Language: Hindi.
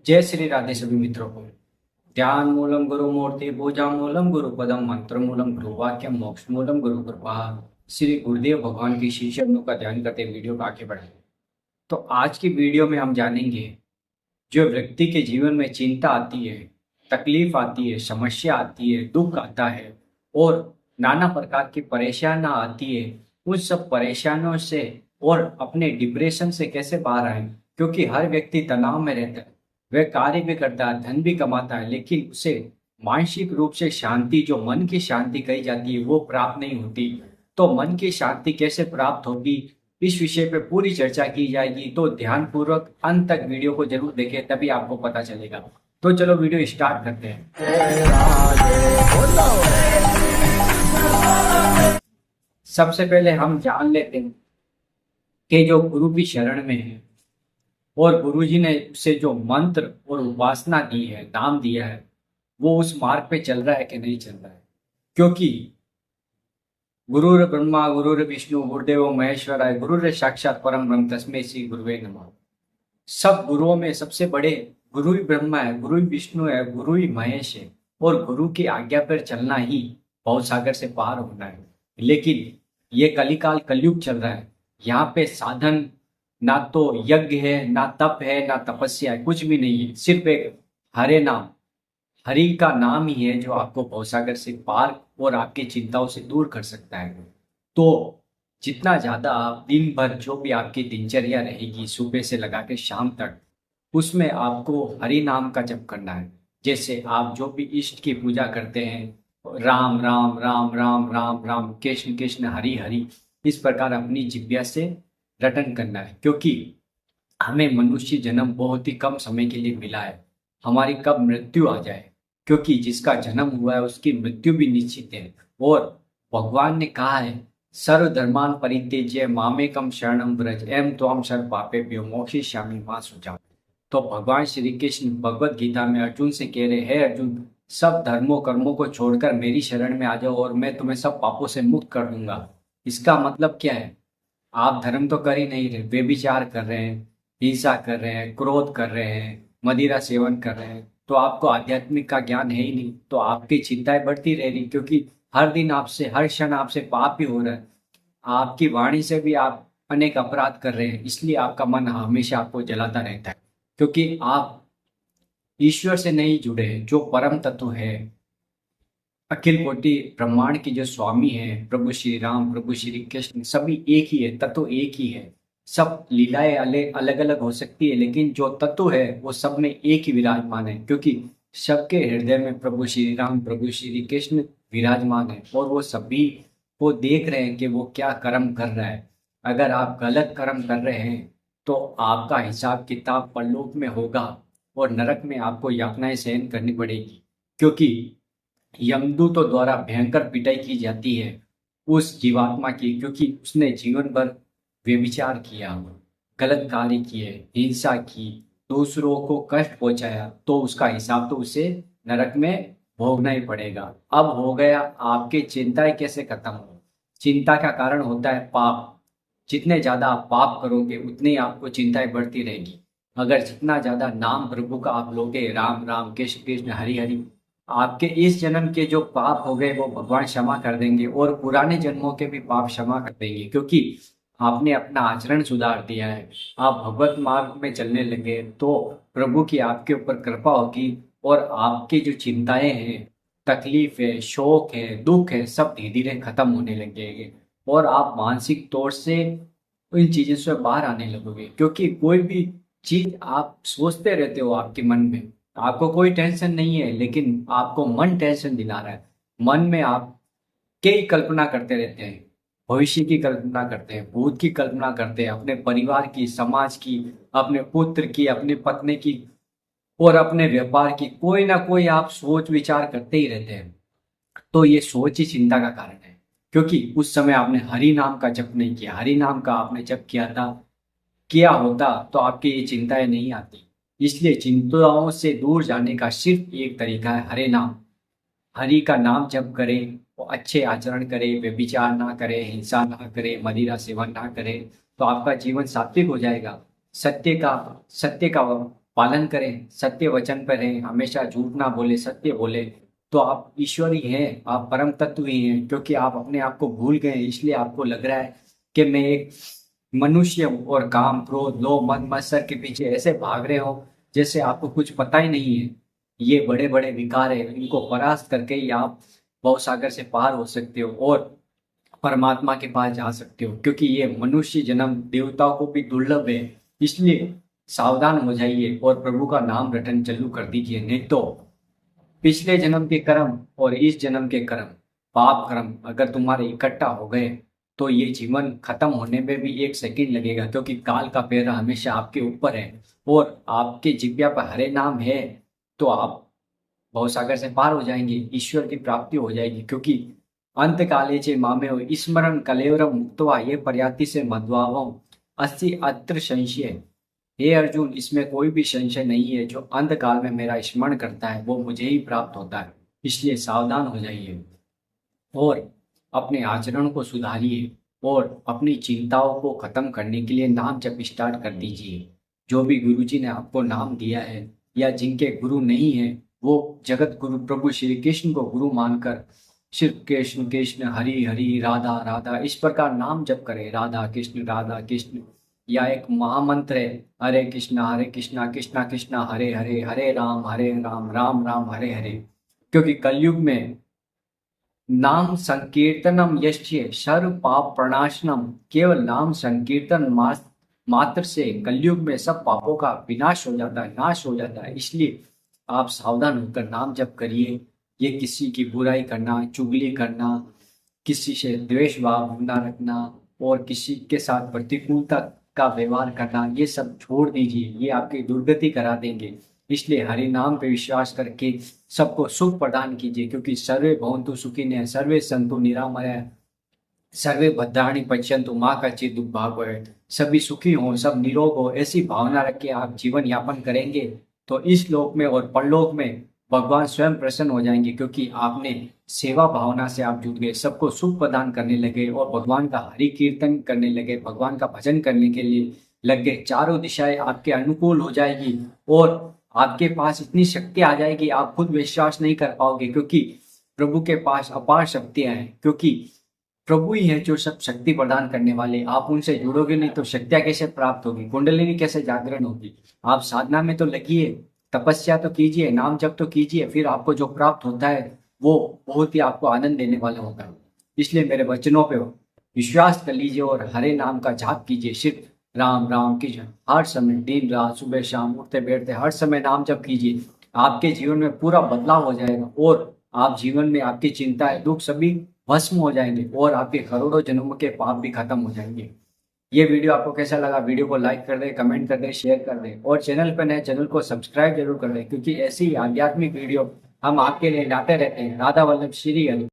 जय श्री राधे सभी मित्रों को। ध्यान मूलम गुरु मूर्ति पूजा मूलम गुरु पदम मंत्र मूलम गुरु वाक्य मोक्ष मूलम गुरु कृपा। श्री गुरुदेव भगवान की शीश शब्दों का ध्यान करते वीडियो को आगे बढ़ाएं। तो आज की वीडियो में हम जानेंगे जो व्यक्ति के जीवन में चिंता आती है, तकलीफ आती है, समस्या आती है, दुख आता है और नाना प्रकार की परेशानियां आती है, उन सब परेशानियों से और अपने डिप्रेशन से कैसे बाहर आए। क्योंकि हर व्यक्ति तनाव में रहता है, वह कार्य भी करता है, धन भी कमाता है, लेकिन उसे मानसिक रूप से शांति, जो मन की शांति कही जाती है, वो प्राप्त नहीं होती। तो मन की शांति कैसे प्राप्त होगी, इस विषय पे पूरी चर्चा की जाएगी। तो ध्यान पूर्वक अंत तक वीडियो को जरूर देखें, तभी आपको पता चलेगा। तो चलो वीडियो स्टार्ट करते हैं। सबसे पहले हम जान लेते हैं कि जो गुरु की शरण में है और गुरु जी ने उसे जो मंत्र और उपासना दी है, नाम दिया है, वो उस मार्ग पे चल रहा है कि नहीं चल रहा है। क्योंकि गुरुर ब्रह्मा गुरुर विष्णु गुरुदेव महेश्वराय गुरुर साक्षात परम ब्रह्म तस्मै श्री गुरुवे नमः। सब गुरुओं में सबसे बड़े गुरु ही ब्रह्मा है, गुरु ही विष्णु है, गुरु ही महेश है और गुरु की आज्ञा पर चलना ही भव सागर से पार होना है। लेकिन ये कलिकाल कलयुग चल रहा है, यहाँ पे साधन ना तो यज्ञ है, ना तप है, ना तपस्या है, कुछ भी नहीं है। सिर्फ एक हरे नाम, हरि का नाम ही है जो आपको भवसागर से पार और आपकी चिंताओं से दूर कर सकता है। तो जितना ज्यादा आप दिन भर जो भी आपकी दिनचर्या रहेगी सुबह से लगा के शाम तक, उसमें आपको हरि नाम का जप करना है। जैसे आप जो भी इष्ट की पूजा करते हैं, राम राम राम राम राम राम, कृष्ण कृष्ण हरि हरि, इस प्रकार अपनी जिह्वा से रटन करना है। क्योंकि हमें मनुष्य जन्म बहुत ही कम समय के लिए मिला है, हमारी कब मृत्यु आ जाए, क्योंकि जिसका जन्म हुआ है उसकी मृत्यु भी निश्चित है। और भगवान ने कहा है सर्वधर्मान परित्यज्य मामेकम शरणम व्रज एम त्वाम सर्व पापेभ्यो मोक्षयिष्यामि मा शुचः। तो भगवान श्री कृष्ण भगवत गीता में अर्जुन से कह रहे हैं, अर्जुन सब धर्मों कर्मों को छोड़कर मेरी शरण में आ जाओ और मैं तुम्हें सब पापों से मुक्त कर दूंगा। इसका मतलब क्या है, आप धर्म तो कर ही नहीं रहे, व्यभिचार कर रहे हैं, हिंसा कर रहे हैं, क्रोध कर रहे हैं, मदिरा सेवन कर रहे हैं, तो आपको आध्यात्मिक का ज्ञान है ही नहीं। तो आपकी चिंताएं बढ़ती रह रही, क्योंकि हर दिन आपसे, हर क्षण आपसे पाप ही हो रहा है। आपकी वाणी से भी आप अनेक अपराध कर रहे हैं, इसलिए आपका मन हमेशा आपको जलाता रहता है। क्योंकि आप ईश्वर से नहीं जुड़े हैं, जो परम तत्व है, अखिल कोटि ब्रह्मांड की जो स्वामी है, प्रभु श्री राम प्रभु श्री कृष्ण, सभी एक ही है, तत्व एक ही है। सब लीलाएं अलग अलग हो सकती है, लेकिन जो तत्व है वो सब में एक ही विराजमान है। क्योंकि सबके हृदय में प्रभु श्री राम प्रभु श्री कृष्ण विराजमान है और वो सभी को देख रहे हैं कि वो क्या कर्म कर रहा है। अगर आप गलत कर्म कर रहे हैं तो आपका हिसाब किताब परलोक में होगा और नरक में आपको यातनाएं सहन करनी पड़ेगी। क्योंकि यमदूतों द्वारा भयंकर पिटाई की जाती है उस जीवात्मा की, क्योंकि उसने जीवन भर व्यभिचार किया, गलत कार्य किए, हिंसा की, दूसरों को कष्ट पहुंचाया, तो उसका हिसाब तो उसे नरक में भोगना ही पड़ेगा। अब हो गया, आपकी चिंताएं कैसे खत्म हो। चिंता का कारण होता है पाप। जितने ज्यादा आप पाप करोगे उतनी ही आपको चिंताएं बढ़ती रहेगी। अगर जितना ज्यादा नाम प्रभु का आप लोगे, राम राम कृष्ण कृष्ण हरि हरि, आपके इस जन्म के जो पाप हो गए वो भगवान क्षमा कर देंगे और पुराने जन्मों के भी पाप क्षमा कर देंगे। क्योंकि आपने अपना आचरण सुधार दिया है, आप भगवत मार्ग में चलने लगे, तो प्रभु की आपके ऊपर कृपा होगी और आपकी जो चिंताएं हैं, तकलीफ है, शोक है, दुख है, सब धीरे धीरे खत्म होने लगेंगे और आप मानसिक तौर से इन चीजों से बाहर आने लगोगे। क्योंकि कोई भी चीज आप सोचते रहते हो आपके मन में, आपको कोई टेंशन नहीं है, लेकिन आपको मन टेंशन दिला रहा है। मन में आप कई कल्पना करते रहते हैं, भविष्य की कल्पना करते हैं, भूत की कल्पना करते हैं, अपने परिवार की, समाज की, अपने पुत्र की, अपनी पत्नी की और अपने व्यापार की, कोई ना कोई आप सोच विचार करते ही रहते हैं। तो ये सोच ही चिंता का कारण है। क्योंकि उस समय आपने हरि नाम का जप नहीं किया। हरि नाम का आपने जप किया होता तो आपकी ये चिंताएं नहीं आती। इसलिए चिंताओं से दूर जाने का सिर्फ एक तरीका है, हरे नाम। हरि का नाम जप करें, वो अच्छे आचरण करें, व्यभिचार ना करें, हिंसा ना करें, मदिरा सेवन ना करें, तो आपका जीवन सात्विक हो जाएगा। सत्य का पालन करें, सत्य वचन पर रहें, हमेशा झूठ ना बोले, सत्य बोले, तो आप ईश्वर ही हैं, आप परम तत्व ही हैं। क्योंकि आप अपने आप को भूल गए हैं, इसलिए आपको लग रहा है कि मैं एक मनुष्य हूँ और काम, क्रोध, लोभ, मद मत्सर के पीछे ऐसे भाग रहे हो जैसे आपको कुछ पता ही नहीं है। ये बड़े बड़े विकार है, इनको परास्त करके ही आप भवसागर से पार हो सकते हो और परमात्मा के पास जा सकते हो। क्योंकि ये मनुष्य जन्म देवताओं को भी दुर्लभ है, इसलिए सावधान हो जाइए और प्रभु का नाम रटन चालू कर दीजिए। नहीं तो पिछले जन्म के कर्म और इस जन्म के कर्म, पाप कर्म अगर तुम्हारे इकट्ठा हो गए तो ये जीवन खत्म होने में भी एक सेकंड लगेगा। क्योंकि काल का फेरा हमेशा आपके ऊपर है और आपके जिह्वा पर हरे नाम है तो आप भवसागर से पार हो जाएंगे, ईश्वर की प्राप्ति हो जाएगी। क्योंकि अंत काले चे मामेव स्मरण कलेवरम मुक्त्वा ये प्रयाति से मध्वावम अस्ति अत्र संशय। हे अर्जुन, इसमें कोई भी संशय नहीं है, जो अंत काल में मेरा स्मरण करता है वो मुझे ही प्राप्त होता है। इसलिए सावधान हो जाइए और अपने आचरण को सुधारिए और अपनी चिंताओं को खत्म करने के लिए नाम जप स्टार्ट कर दीजिए। जो भी गुरु जी ने आपको नाम दिया है या जिनके गुरु नहीं है, वो जगत गुरु प्रभु श्री कृष्ण को गुरु मानकर सिर्फ कृष्ण कृष्ण, हरि हरि, राधा राधा इस प्रकार नाम जप करें। राधा कृष्ण, या एक महामंत्र है, हरे कृष्णा कृष्णा कृष्णा हरे हरे, हरे राम राम राम हरे हरे। क्योंकि कलयुग में नाम संकीर्तनम यश्य सर्व पाप प्रणाशनम, केवल नाम संकीर्तन मात्र से कलयुग में सब पापों का विनाश हो जाता है, नाश हो जाता है। इसलिए आप सावधान होकर नाम जप करिए। ये किसी की बुराई करना, चुगली करना, किसी से द्वेष भाव न रखना और किसी के साथ प्रतिकूलता का व्यवहार करना, ये सब छोड़ दीजिए, ये आपकी दुर्गति करा देंगे। इसलिए हरि नाम पे विश्वास करके सबको सुख प्रदान कीजिए। क्योंकि सर्वे भवन्तु सुखिनः, सर्वे सन्तु निरामयः, सर्वे भद्राणि पश्यन्तु माँ कश्चित् दुर्भाग्यः। सभी सुखी हों, सब निरोग हो, ऐसी भावना रख के आप जीवन यापन करेंगे तो इस लोक में और परलोक में भगवान स्वयं प्रसन्न हो जाएंगे। क्योंकि आपने सेवा भावना से आप जुट गए, सबको सुख प्रदान करने लगे और भगवान का हरि कीर्तन करने लगे, भगवान का भजन करने के लिए लग गए। चारों दिशाएं आपके अनुकूल हो जाएगी और आपके पास इतनी शक्ति आ जाएगी आप खुद विश्वास नहीं कर पाओगे। क्योंकि प्रभु के पास अपार शक्तियां हैं, क्योंकि प्रभु ही है जो सब शक्ति प्रदान करने वाले। आप उनसे जुड़ोगे नहीं तो शक्तियां कैसे प्राप्त होगी, कुंडलिनी कैसे जागरण होगी। आप साधना में तो लगिए, तपस्या तो कीजिए, नाम जप तो कीजिए, फिर आपको जो प्राप्त होता है वो बहुत ही आपको आनंद देने वाला होता है। इसलिए मेरे वचनों पे विश्वास कर लीजिए और हरे नाम का जाप कीजिए। सिर्फ राम राम की हर समय, दिन रात, सुबह शाम, उठते बैठते हर समय नाम जप कीजिए। आपके जीवन में पूरा बदलाव हो जाएगा और आप जीवन में आपकी चिंताएं, दुख सभी भस्म हो जाएंगे और आपके करोड़ों जन्मों के पाप भी खत्म हो जाएंगे। ये वीडियो आपको कैसा लगा? वीडियो को लाइक कर दें, कमेंट कर दें, शेयर कर दें और चैनल पर नए चैनल को सब्सक्राइब जरूर कर दें। क्योंकि ऐसी ही आध्यात्मिक वीडियो हम आपके लिए लाते रहते हैं। राधा वल्लभ श्री हरि।